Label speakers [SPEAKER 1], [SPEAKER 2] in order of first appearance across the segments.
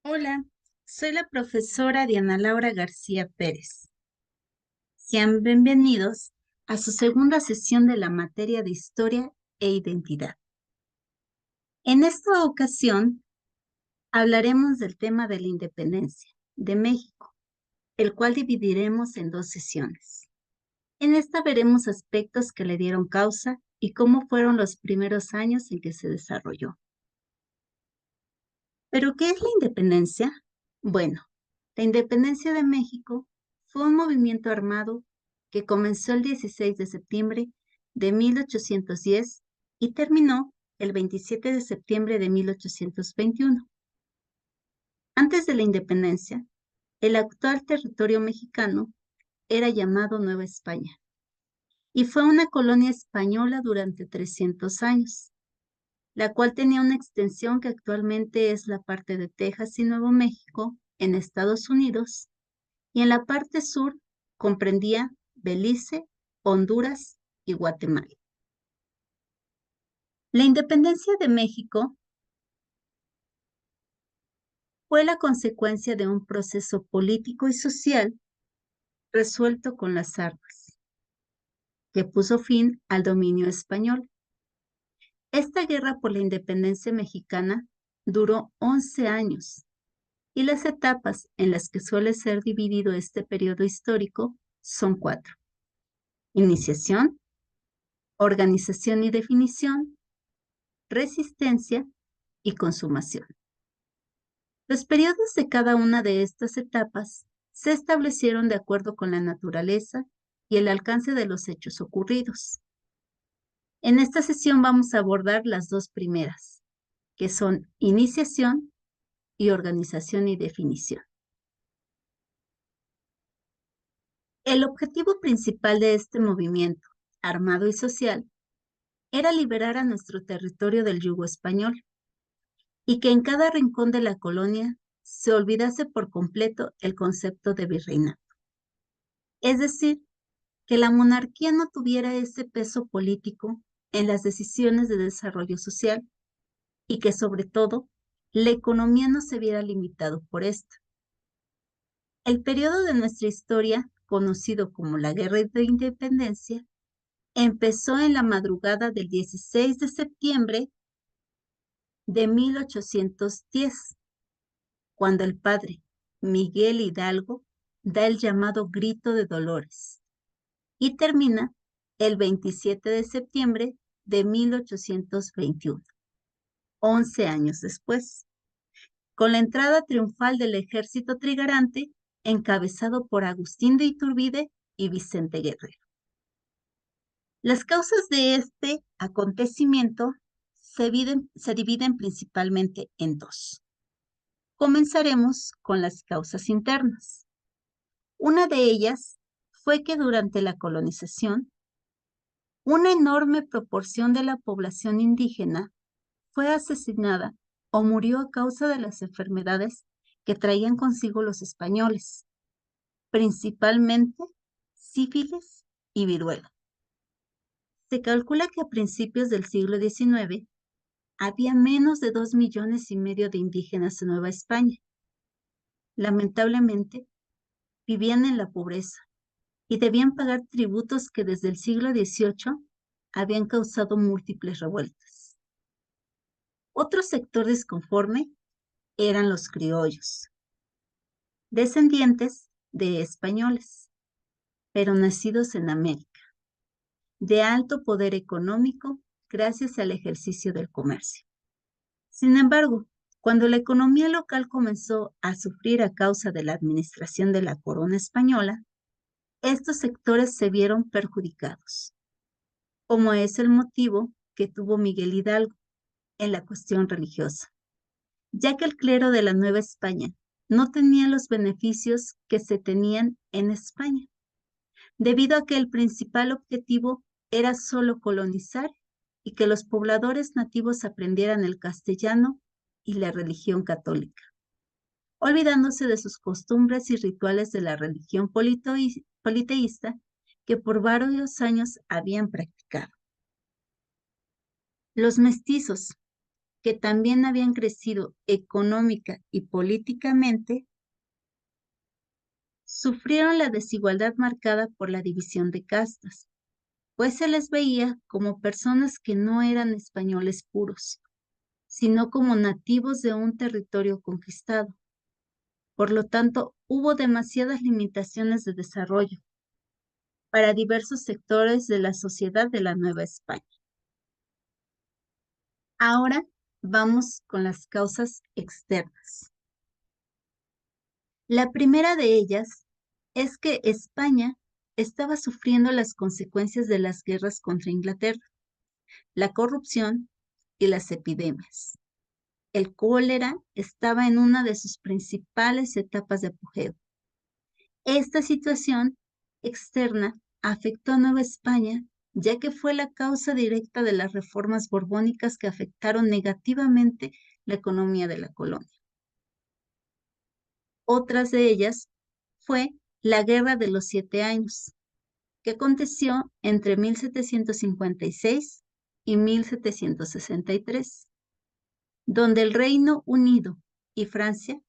[SPEAKER 1] Hola, soy la profesora Diana Laura García Pérez. Sean bienvenidos a su segunda sesión de la materia de Historia e Identidad. En esta ocasión hablaremos del tema de la independencia de México, el cual dividiremos en dos sesiones. En esta veremos aspectos que le dieron causa y cómo fueron los primeros años en que se desarrolló. ¿Pero qué es la independencia? Bueno, la independencia de México fue un movimiento armado que comenzó el 16 de septiembre de 1810 y terminó el 27 de septiembre de 1821. Antes de la independencia, el actual territorio mexicano era llamado Nueva España y fue una colonia española durante 300 años, la cual tenía una extensión que actualmente es la parte de Texas y Nuevo México en Estados Unidos, y en la parte sur comprendía Belice, Honduras y Guatemala. La independencia de México fue la consecuencia de un proceso político y social resuelto con las armas, que puso fin al dominio español. Esta guerra por la independencia mexicana duró 11 años y las etapas en las que suele ser dividido este periodo histórico son 4: iniciación, organización y definición, resistencia y consumación. Los periodos de cada una de estas etapas se establecieron de acuerdo con la naturaleza y el alcance de los hechos ocurridos. En esta sesión vamos a abordar las dos primeras, que son iniciación y organización y definición. El objetivo principal de este movimiento, armado y social, era liberar a nuestro territorio del yugo español y que en cada rincón de la colonia se olvidase por completo el concepto de virreinato. Es decir, que la monarquía no tuviera ese peso político en las decisiones de desarrollo social y que sobre todo la economía no se viera limitado por esto. El periodo de nuestra historia, conocido como la Guerra de Independencia, empezó en la madrugada del 16 de septiembre de 1810, cuando el padre Miguel Hidalgo da el llamado Grito de Dolores y termina el 27 de septiembre de 1821, 11 años después, con la entrada triunfal del ejército trigarante encabezado por Agustín de Iturbide y Vicente Guerrero. Las causas de este acontecimiento se dividen principalmente en dos. Comenzaremos con las causas internas. Una de ellas fue que durante la colonización, una enorme proporción de la población indígena fue asesinada o murió a causa de las enfermedades que traían consigo los españoles, principalmente sífilis y viruela. Se calcula que a principios del siglo XIX había menos de 2,5 millones de indígenas en Nueva España. Lamentablemente, vivían en la pobreza y debían pagar tributos que desde el siglo XVIII habían causado múltiples revueltas. Otro sector disconforme eran los criollos, descendientes de españoles, pero nacidos en América, de alto poder económico gracias al ejercicio del comercio. Sin embargo, cuando la economía local comenzó a sufrir a causa de la administración de la corona española, estos sectores se vieron perjudicados, como es el motivo que tuvo Miguel Hidalgo en la cuestión religiosa, ya que el clero de la Nueva España no tenía los beneficios que se tenían en España, debido a que el principal objetivo era solo colonizar y que los pobladores nativos aprendieran el castellano y la religión católica, olvidándose de sus costumbres y rituales de la religión politeísta que por varios años habían practicado. Los mestizos, que también habían crecido económica y políticamente, sufrieron la desigualdad marcada por la división de castas, pues se les veía como personas que no eran españoles puros, sino como nativos de un territorio conquistado. Por lo tanto, hubo demasiadas limitaciones de desarrollo para diversos sectores de la sociedad de la Nueva España. Ahora vamos con las causas externas. La primera de ellas es que España estaba sufriendo las consecuencias de las guerras contra Inglaterra, la corrupción y las epidemias. El cólera estaba en una de sus principales etapas de apogeo. Esta situación externa afectó a Nueva España, ya que fue la causa directa de las reformas borbónicas que afectaron negativamente la economía de la colonia. Otras de ellas fue la Guerra de los 7 Años, que aconteció entre 1756 y 1763, donde el Reino Unido y Francia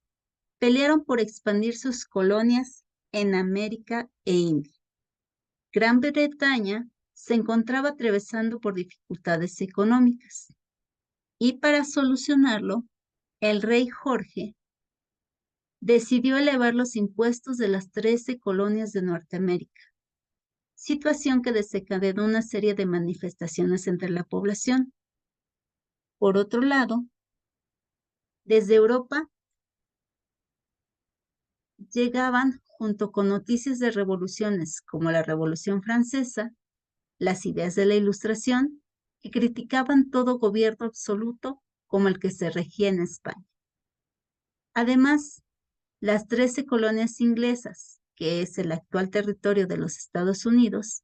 [SPEAKER 1] pelearon por expandir sus colonias en América e India. Gran Bretaña se encontraba atravesando por dificultades económicas y para solucionarlo, el rey Jorge decidió elevar los impuestos de las 13 colonias de Norteamérica, situación que desencadenó una serie de manifestaciones entre la población. Por otro lado, desde Europa llegaban, junto con noticias de revoluciones como la Revolución Francesa, las ideas de la Ilustración, que criticaban todo gobierno absoluto como el que se regía en España. Además, las 13 colonias inglesas, que es el actual territorio de los Estados Unidos,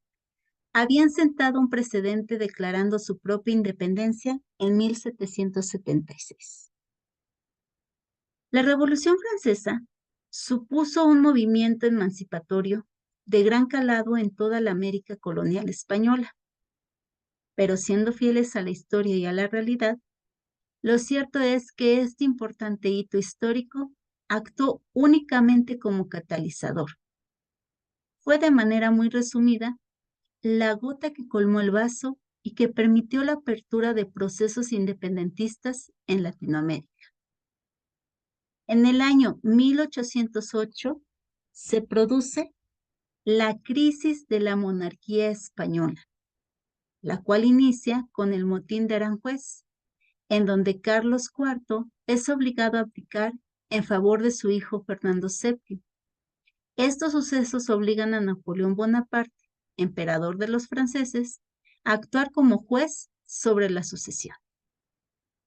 [SPEAKER 1] habían sentado un precedente declarando su propia independencia en 1776. La Revolución Francesa supuso un movimiento emancipatorio de gran calado en toda la América colonial española. Pero siendo fieles a la historia y a la realidad, lo cierto es que este importante hito histórico actuó únicamente como catalizador. Fue de manera muy resumida la gota que colmó el vaso y que permitió la apertura de procesos independentistas en Latinoamérica. En el año 1808 se produce la crisis de la monarquía española, la cual inicia con el motín de Aranjuez, en donde Carlos IV es obligado a abdicar en favor de su hijo Fernando VII. Estos sucesos obligan a Napoleón Bonaparte, emperador de los franceses, a actuar como juez sobre la sucesión.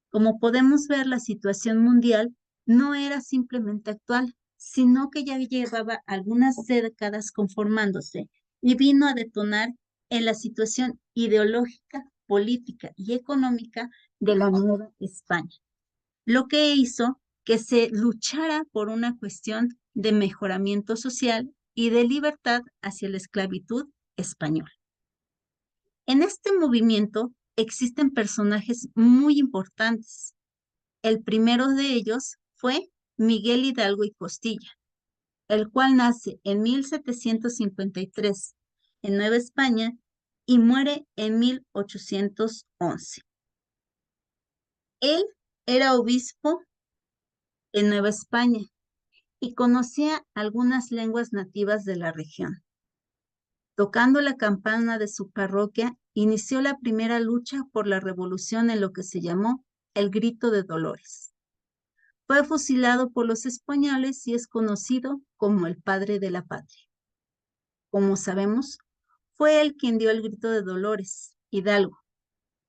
[SPEAKER 1] Como podemos ver, la situación mundial no era simplemente actual, sino que ya llevaba algunas décadas conformándose y vino a detonar en la situación ideológica, política y económica de la Nueva España, lo que hizo que se luchara por una cuestión de mejoramiento social y de libertad hacia la esclavitud española. En este movimiento existen personajes muy importantes. El primero de ellos fue Miguel Hidalgo y Costilla, el cual nace en 1753 en Nueva España y muere en 1811. Él era obispo en Nueva España y conocía algunas lenguas nativas de la región. Tocando la campana de su parroquia, inició la primera lucha por la revolución en lo que se llamó el Grito de Dolores. Fue fusilado por los españoles y es conocido como el padre de la patria. Como sabemos, fue él quien dio el Grito de Dolores, Hidalgo,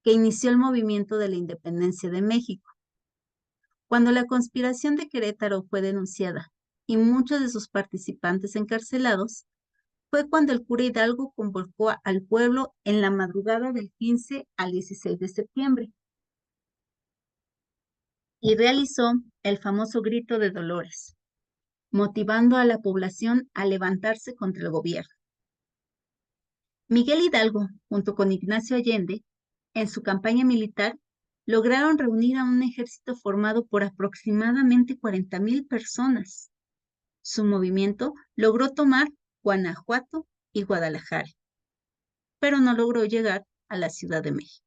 [SPEAKER 1] que inició el movimiento de la independencia de México. Cuando la conspiración de Querétaro fue denunciada y muchos de sus participantes encarcelados, fue cuando el cura Hidalgo convocó al pueblo en la madrugada del 15 al 16 de septiembre y realizó el famoso Grito de Dolores, motivando a la población a levantarse contra el gobierno. Miguel Hidalgo, junto con Ignacio Allende, en su campaña militar, lograron reunir a un ejército formado por aproximadamente 40,000 personas. Su movimiento logró tomar Guanajuato y Guadalajara, pero no logró llegar a la Ciudad de México.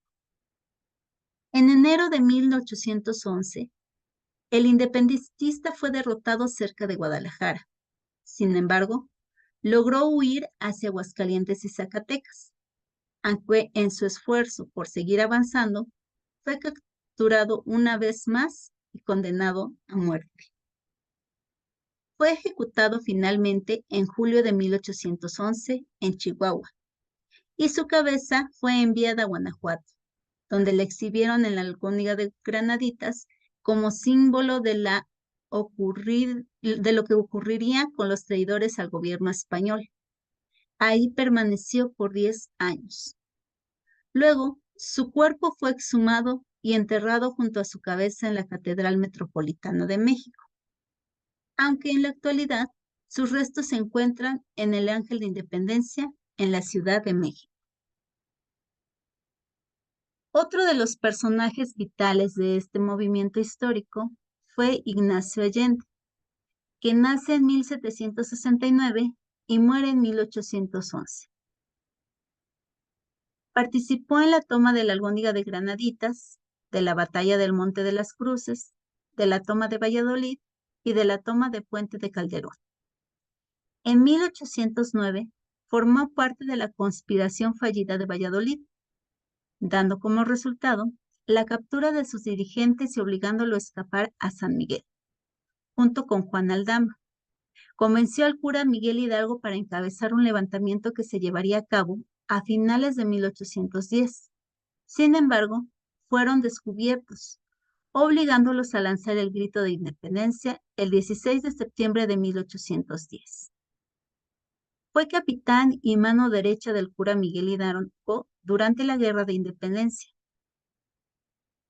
[SPEAKER 1] En enero de 1811, el independentista fue derrotado cerca de Guadalajara. Sin embargo, logró huir hacia Aguascalientes y Zacatecas, aunque en su esfuerzo por seguir avanzando, fue capturado una vez más y condenado a muerte. Fue ejecutado finalmente en julio de 1811 en Chihuahua, y su cabeza fue enviada a Guanajuato, donde la exhibieron en la Alhóndiga de Granaditas como símbolo de lo que ocurriría con los traidores al gobierno español. Ahí permaneció por 10 años. Luego, su cuerpo fue exhumado y enterrado junto a su cabeza en la Catedral Metropolitana de México, aunque en la actualidad sus restos se encuentran en el Ángel de Independencia en la Ciudad de México. Otro de los personajes vitales de este movimiento histórico fue Ignacio Allende, que nace en 1769 y muere en 1811. Participó en la toma de la Alhóndiga de Granaditas, de la batalla del Monte de las Cruces, de la toma de Valladolid y de la toma de Puente de Calderón. En 1809 formó parte de la conspiración fallida de Valladolid, dando como resultado la captura de sus dirigentes y obligándolo a escapar a San Miguel, junto con Juan Aldama. Convenció al cura Miguel Hidalgo para encabezar un levantamiento que se llevaría a cabo a finales de 1810. Sin embargo, fueron descubiertos, obligándolos a lanzar el grito de independencia el 16 de septiembre de 1810. Fue capitán y mano derecha del cura Miguel Hidalgo durante la Guerra de Independencia.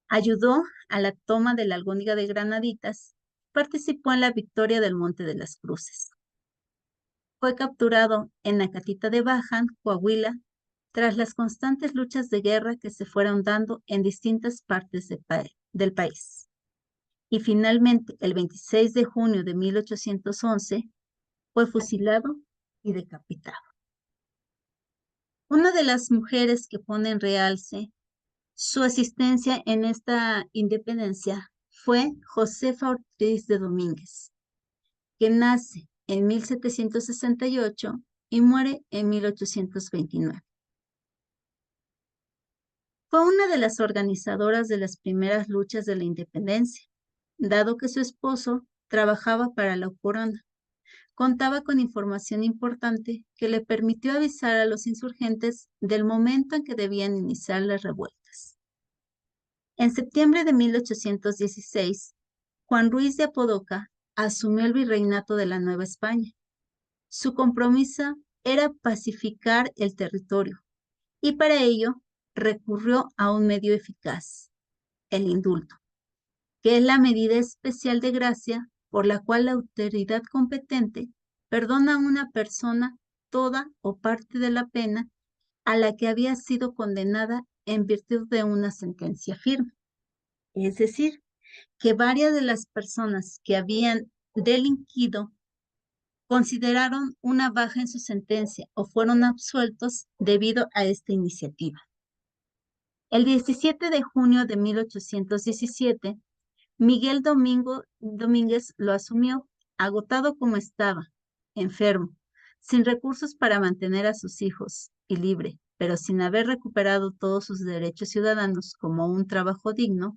[SPEAKER 1] Ayudó a la toma de la Alhóndiga de Granaditas, participó en la victoria del Monte de las Cruces. Fue capturado en Acatita de Bajan, Coahuila, tras las constantes luchas de guerra que se fueron dando en distintas partes del país. Y finalmente, el 26 de junio de 1811, fue fusilado y decapitado. Una de las mujeres que pone en realce su asistencia en esta independencia fue Josefa Ortiz de Domínguez, que nace en 1768 y muere en 1829. Fue una de las organizadoras de las primeras luchas de la independencia, dado que su esposo trabajaba para la corona. Contaba con información importante que le permitió avisar a los insurgentes del momento en que debían iniciar las revueltas. En septiembre de 1816, Juan Ruiz de Apodaca asumió el virreinato de la Nueva España. Su compromiso era pacificar el territorio y para ello recurrió a un medio eficaz, el indulto, que es la medida especial de gracia por la cual la autoridad competente perdona a una persona toda o parte de la pena a la que había sido condenada en virtud de una sentencia firme. Es decir, que varias de las personas que habían delinquido consideraron una baja en su sentencia o fueron absueltos debido a esta iniciativa. El 17 de junio de 1817, Miguel Domínguez lo asumió, agotado como estaba, enfermo, sin recursos para mantener a sus hijos y libre, pero sin haber recuperado todos sus derechos ciudadanos como un trabajo digno.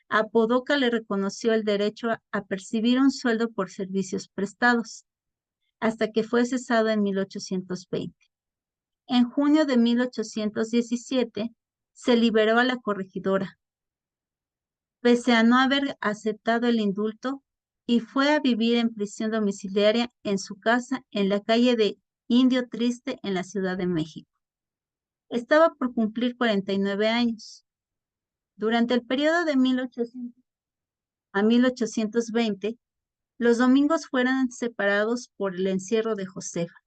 [SPEAKER 1] Apodaca le reconoció el derecho a percibir un sueldo por servicios prestados, hasta que fue cesado en 1820. En junio de 1817 se liberó a la corregidora, pese a no haber aceptado el indulto, y fue a vivir en prisión domiciliaria en su casa en la calle de Indio Triste en la Ciudad de México. Estaba por cumplir 49 años. Durante el periodo de 1800 a 1820, los domingos fueron separados por el encierro de Josefa,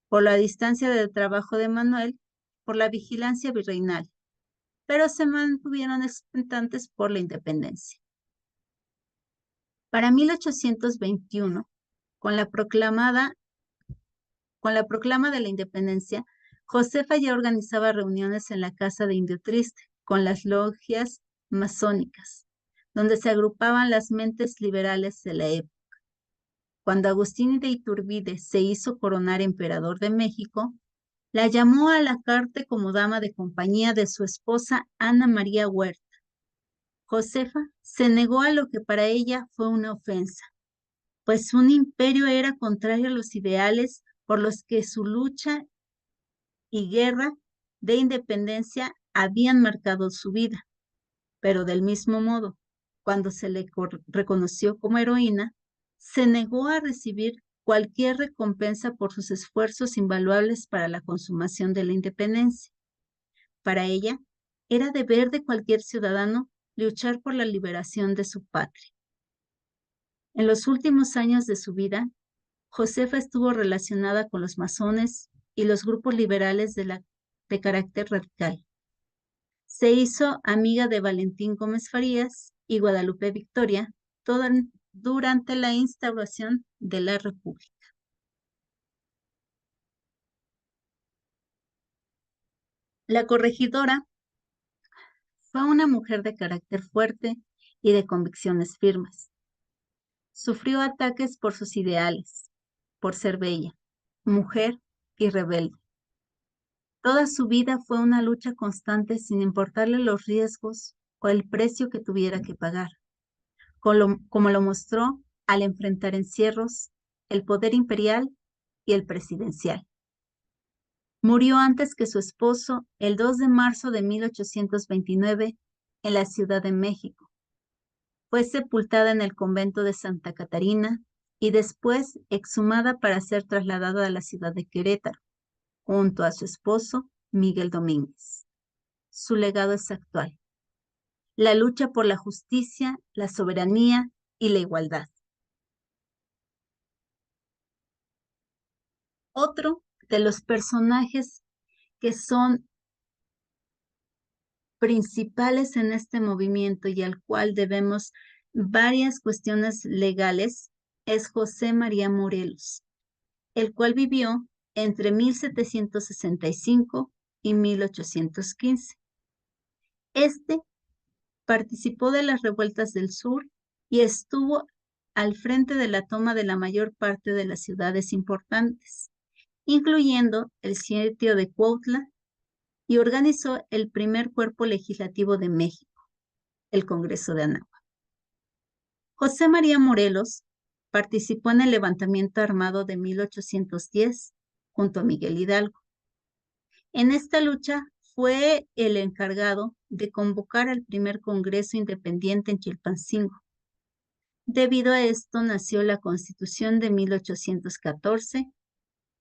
[SPEAKER 1] por la distancia del trabajo de Manuel, por la vigilancia virreinal. pero se mantuvieron expectantes por la independencia. Para 1821, con la proclama de la independencia, Josefa ya organizaba reuniones en la casa de Indio Triste con las logias masónicas, donde se agrupaban las mentes liberales de la época. Cuando Agustín de Iturbide se hizo coronar emperador de México, la llamó a la corte como dama de compañía de su esposa Ana María Huerta. Josefa se negó a lo que para ella fue una ofensa, pues un imperio era contrario a los ideales por los que su lucha y guerra de independencia habían marcado su vida. Pero del mismo modo, cuando se le reconoció como heroína, se negó a recibir cualquier recompensa por sus esfuerzos invaluables para la consumación de la independencia. Para ella, era deber de cualquier ciudadano luchar por la liberación de su patria. En los últimos años de su vida, Josefa estuvo relacionada con los masones y los grupos liberales de carácter radical. Se hizo amiga de Valentín Gómez Farías y Guadalupe Victoria durante la instauración de la República. La corregidora fue una mujer de carácter fuerte y de convicciones firmes. Sufrió ataques por sus ideales, por ser bella, mujer y rebelde. Toda su vida fue una lucha constante sin importarle los riesgos o el precio que tuviera que pagar, como lo mostró al enfrentar encierros, el poder imperial y el presidencial. Murió antes que su esposo el 2 de marzo de 1829 en la Ciudad de México. Fue sepultada en el convento de Santa Catarina y después exhumada para ser trasladada a la ciudad de Querétaro, junto a su esposo Miguel Domínguez. Su legado es actual: la lucha por la justicia, la soberanía y la igualdad. Otro de los personajes que son principales en este movimiento y al cual debemos varias cuestiones legales es José María Morelos, el cual vivió entre 1765 y 1815. Este participó de las revueltas del sur y estuvo al frente de la toma de la mayor parte de las ciudades importantes, incluyendo el sitio de Cuautla, y organizó el primer cuerpo legislativo de México, el Congreso de Anáhuac. José María Morelos participó en el levantamiento armado de 1810 junto a Miguel Hidalgo. En esta lucha fue el encargado de convocar al primer Congreso Independiente en Chilpancingo. Debido a esto nació la Constitución de 1814,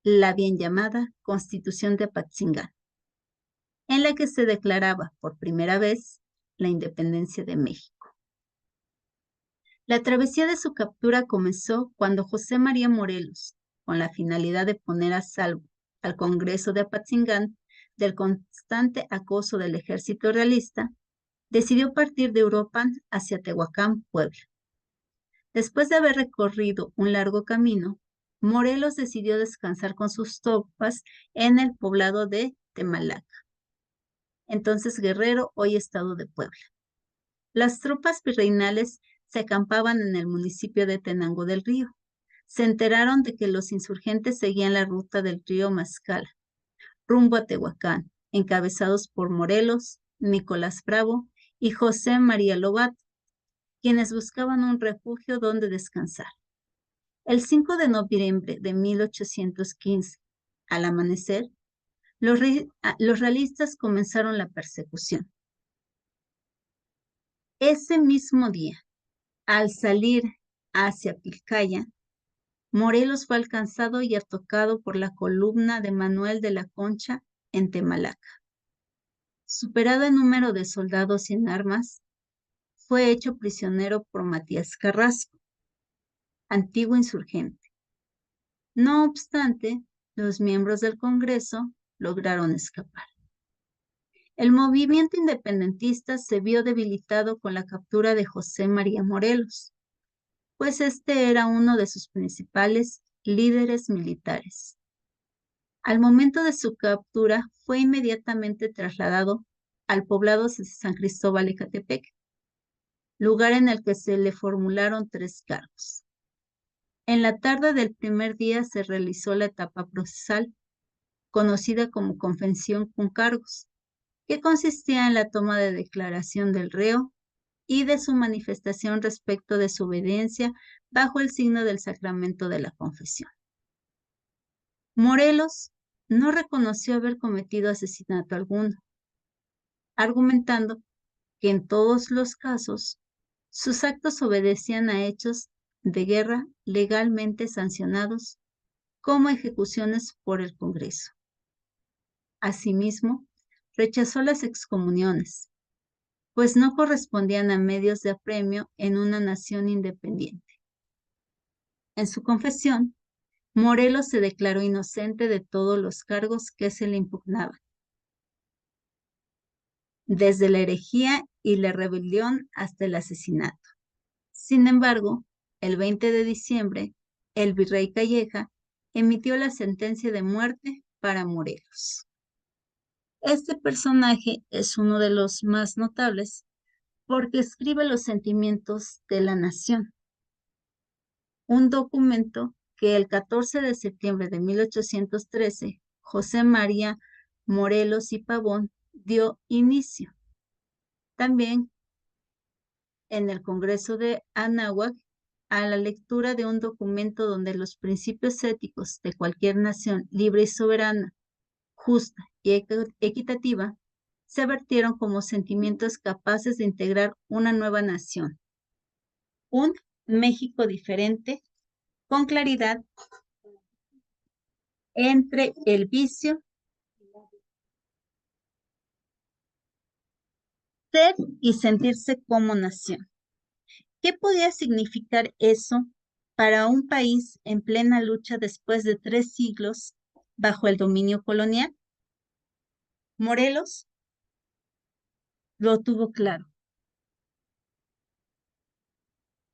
[SPEAKER 1] la bien llamada Constitución de Apatzingán, en la que se declaraba por primera vez la independencia de México. La travesía de su captura comenzó cuando José María Morelos, con la finalidad de poner a salvo al Congreso de Apatzingán del constante acoso del ejército realista, decidió partir de Uruapan hacia Tehuacán, Puebla. Después de haber recorrido un largo camino, Morelos decidió descansar con sus tropas en el poblado de Temalaca, entonces Guerrero, hoy estado de Puebla. Las tropas virreinales se acampaban en el municipio de Tenango del Río. Se enteraron de que los insurgentes seguían la ruta del río Mascala, rumbo a Tehuacán, encabezados por Morelos, Nicolás Bravo y José María Lobato, quienes buscaban un refugio donde descansar. El 5 de noviembre de 1815, al amanecer, los realistas comenzaron la persecución. Ese mismo día, al salir hacia Pilcaya, Morelos fue alcanzado y atacado por la columna de Manuel de la Concha en Temalaca. Superado el número de soldados y en armas, fue hecho prisionero por Matías Carrasco, antiguo insurgente. No obstante, los miembros del Congreso lograron escapar. El movimiento independentista se vio debilitado con la captura de José María Morelos, pues este era uno de sus principales líderes militares. Al momento de su captura, fue inmediatamente trasladado al poblado de San Cristóbal Ecatepec, lugar en el que se le formularon 3 cargos. En la tarde del primer día se realizó la etapa procesal, conocida como confesión con cargos, que consistía en la toma de declaración del reo y de su manifestación respecto de su obediencia bajo el signo del sacramento de la confesión. Morelos no reconoció haber cometido asesinato alguno, argumentando que en todos los casos sus actos obedecían a hechos de guerra legalmente sancionados como ejecuciones por el Congreso. Asimismo, rechazó las excomuniones, pues no correspondían a medios de apremio en una nación independiente. En su confesión, Morelos se declaró inocente de todos los cargos que se le impugnaban, desde la herejía y la rebelión hasta el asesinato. Sin embargo, el 20 de diciembre, el virrey Calleja emitió la sentencia de muerte para Morelos. Este personaje es uno de los más notables porque escribe los sentimientos de la nación, un documento que el 14 de septiembre de 1813 José María Morelos y Pavón dio inicio. También en el Congreso de Anáhuac a la lectura de un documento donde los principios éticos de cualquier nación libre y soberana, justa y equitativa, se vertieron como sentimientos capaces de integrar una nueva nación, un México diferente, con claridad entre el vicio, ser y sentirse como nación. ¿Qué podía significar eso para un país en plena lucha después de 3 siglos bajo el dominio colonial? Morelos lo tuvo claro.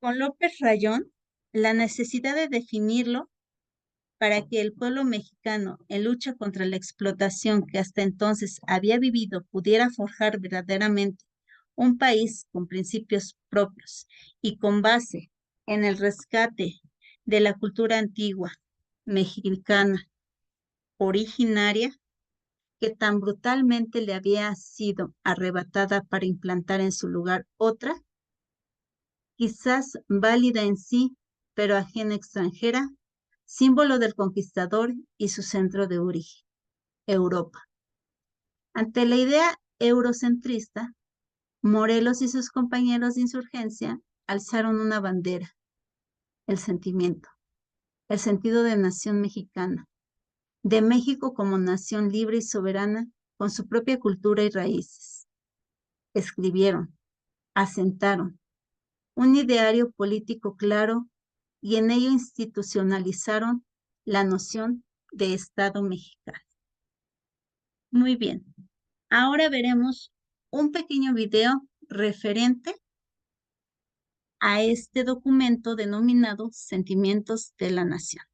[SPEAKER 1] Con López Rayón, la necesidad de definirlo para que el pueblo mexicano, en lucha contra la explotación que hasta entonces había vivido, pudiera forjar verdaderamente un país con principios propios y con base en el rescate de la cultura antigua mexicana originaria que tan brutalmente le había sido arrebatada para implantar en su lugar otra, quizás válida en sí, pero ajena extranjera, símbolo del conquistador y su centro de origen, Europa. Ante la idea eurocentrista, Morelos y sus compañeros de insurgencia alzaron una bandera, el sentimiento, el sentido de nación mexicana, de México como nación libre y soberana con su propia cultura y raíces. Escribieron, asentaron un ideario político claro y en ello institucionalizaron la noción de Estado mexicano. Muy bien, ahora veremos un pequeño video referente a este documento denominado Sentimientos de la Nación.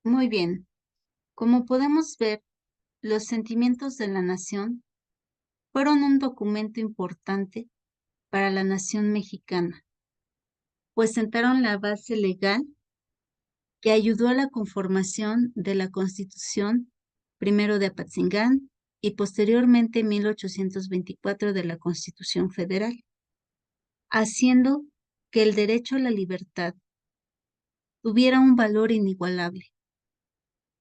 [SPEAKER 1] Muy bien, como podemos ver, los sentimientos de la nación fueron un documento importante para la nación mexicana, pues sentaron la base legal que ayudó a la conformación de la Constitución, primero de Apatzingán y posteriormente en 1824 de la Constitución Federal, haciendo que el derecho a la libertad tuviera un valor inigualable.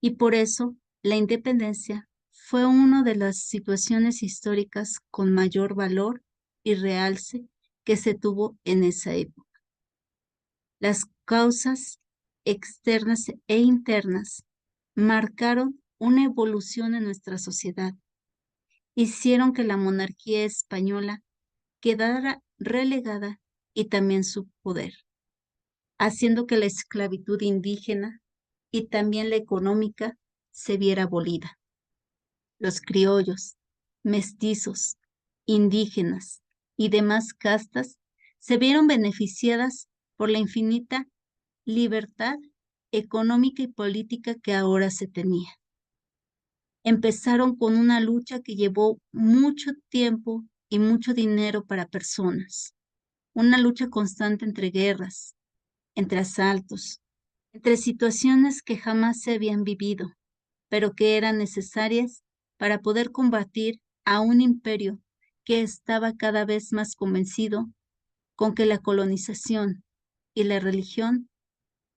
[SPEAKER 1] Y por eso la independencia fue una de las situaciones históricas con mayor valor y realce que se tuvo en esa época. Las causas externas e internas marcaron una evolución en nuestra sociedad, hicieron que la monarquía española quedara relegada y también su poder, haciendo que la esclavitud indígena y también la económica se viera abolida. Los criollos, mestizos, indígenas y demás castas se vieron beneficiadas por la infinita libertad económica y política que ahora se tenía. Empezaron con una lucha que llevó mucho tiempo y mucho dinero para personas, una lucha constante entre guerras, entre asaltos, entre situaciones que jamás se habían vivido, pero que eran necesarias para poder combatir a un imperio que estaba cada vez más convencido con que la colonización y la religión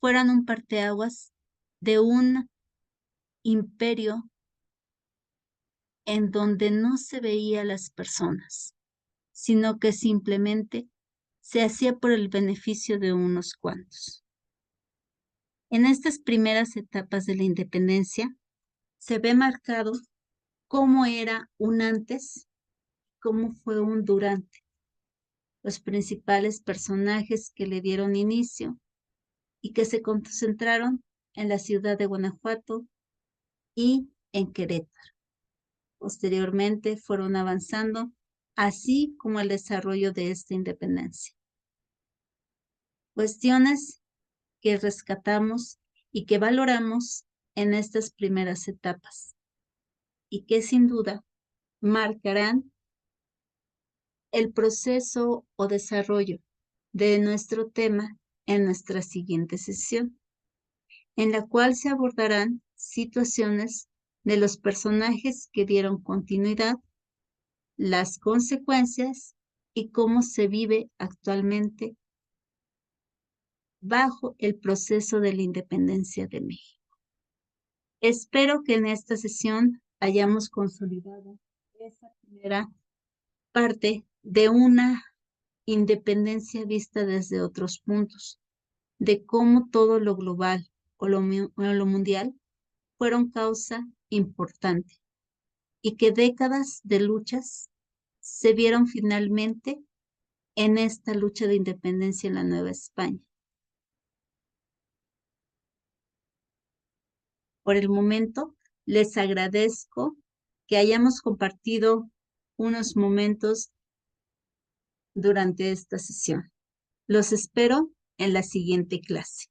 [SPEAKER 1] fueran un parteaguas de un imperio en donde no se veía a las personas, sino que simplemente se hacía por el beneficio de unos cuantos. En estas primeras etapas de la independencia se ve marcado cómo era un antes, cómo fue un durante, los principales personajes que le dieron inicio y que se concentraron en la ciudad de Guanajuato y en Querétaro. Posteriormente fueron avanzando, así como el desarrollo de esta independencia. Cuestiones que rescatamos y que valoramos en estas primeras etapas y que sin duda marcarán el proceso o desarrollo de nuestro tema en nuestra siguiente sesión, en la cual se abordarán situaciones de los personajes que dieron continuidad, las consecuencias y cómo se vive actualmente bajo el proceso de la independencia de México. Espero que en esta sesión hayamos consolidado esa primera parte de una independencia vista desde otros puntos, de cómo todo lo global o lo mundial fueron causa importante y que décadas de luchas se vieron finalmente en esta lucha de independencia en la Nueva España. Por el momento, les agradezco que hayamos compartido unos momentos durante esta sesión. Los espero en la siguiente clase.